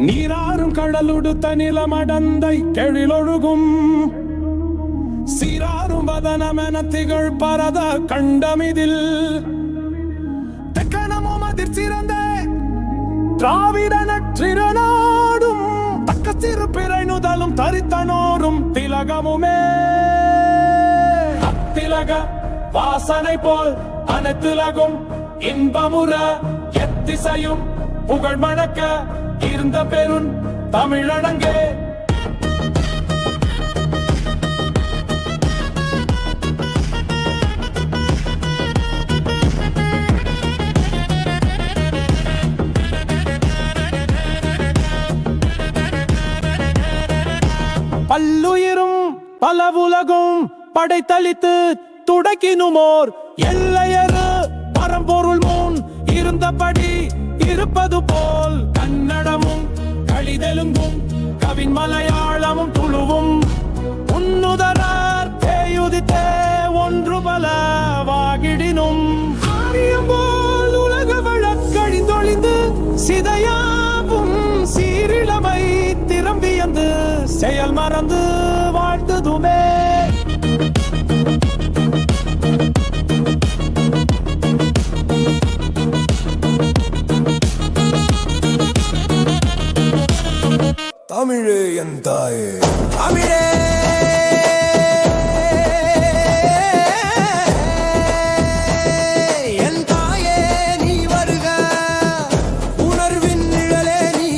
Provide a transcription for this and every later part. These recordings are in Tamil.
நீராறும் கடலுடுத்த நிலமடந்தை கெழிலொழுகும் சீராறும் வதனமென திகழ் பரத கண்டமிதில் தெக்கணமும் அதிர்ச்சிறந்த திராவிட நற்றிரநாடும் தக்க சிறு பிறை நுதலும் தரித்தனோரும் திலகமுமே அத்திலக வாசனை போல் அனைத்திலகும் இன்பமுற எத்திசையும் புகழ் மணக்க இருந்த பெருன் தமிழடங்கே பல்லுயிரும் பலவுலகும் படைத்தளித்து துடக்கினுமோர் எல்லையறு பரம்பொருள் முன் இருந்தபடி இருப்பது போல் கன்னடமும் களிதெலுங்கும் கவின் மலையாளமும் துளுவும் உன்னுதரார் தேயுதித்தே ஒன்று பல வாகிடினும் ஆரியம் போல் உலக வழக்கழிந்தொழிந்து சிதையாவும் சீரிழமை திறம்பியந்து செயல் மறந்து வாழ்த்துதுமே தமிழே என் தாயே தமிழே என் தாயே நீ வருக உணர்வின் நிழலே நீ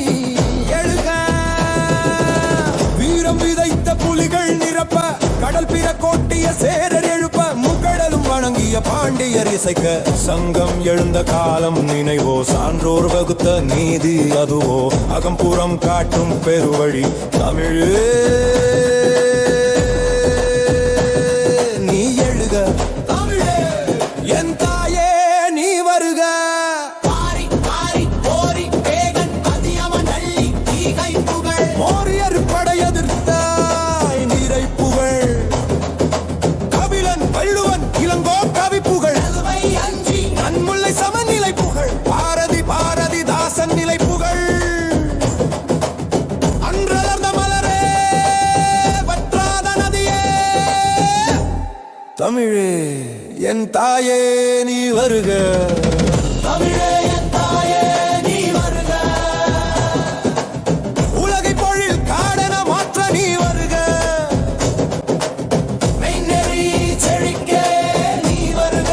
எழுக வீரம் விதைத்த புலிகள் நிரப்ப கடல் பிற கோட்டிய சேரர் எழுப்ப முகடலும் வணங்கிய பாண்டியர் இசைக்க சங்கம் எழுந்த காலம் நினைவோ சான்றோர் வகுத்த நீதி அதுவோ அகம்புறம் காட்டும் பெருவழி தமிழே நீ எழுக தமிழே என் தாயே நீ வருக மோரியர் படையெதிர்த்தாய் நிறை புகழ் கபிலன் வள்ளுவன் இளங்கோ கவி புகழ் நன்முல்லை சமநிலை புகழ் பாரதி பாரதிதாசன் நிலை புகழ் அன்றலர்ந்த மலரே வற்றாத நதியே தமிழே என் தாயே நீ வருக தமிழே என் தாயே நீ வருக உலகை பொழில் காடென மாற்ற நீ வருக மெய்நெறி செழிக்க நீ வருக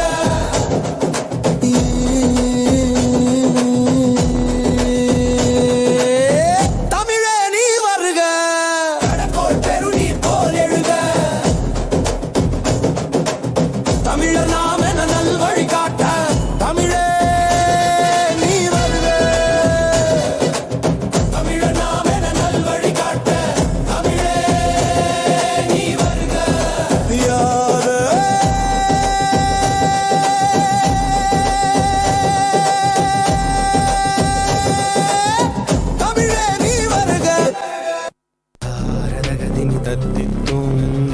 தமிழே நீ வருக கடற்கோள் பெருநீர் போல் எழுக தமிழர் நாம் என நல் வழி காட்ட தமிழே நீ வருக தமிழர் நாம் என நல் வழி காட்ட தமிழே நீ வருக தமிழே நீ வருக தத்தித்தும்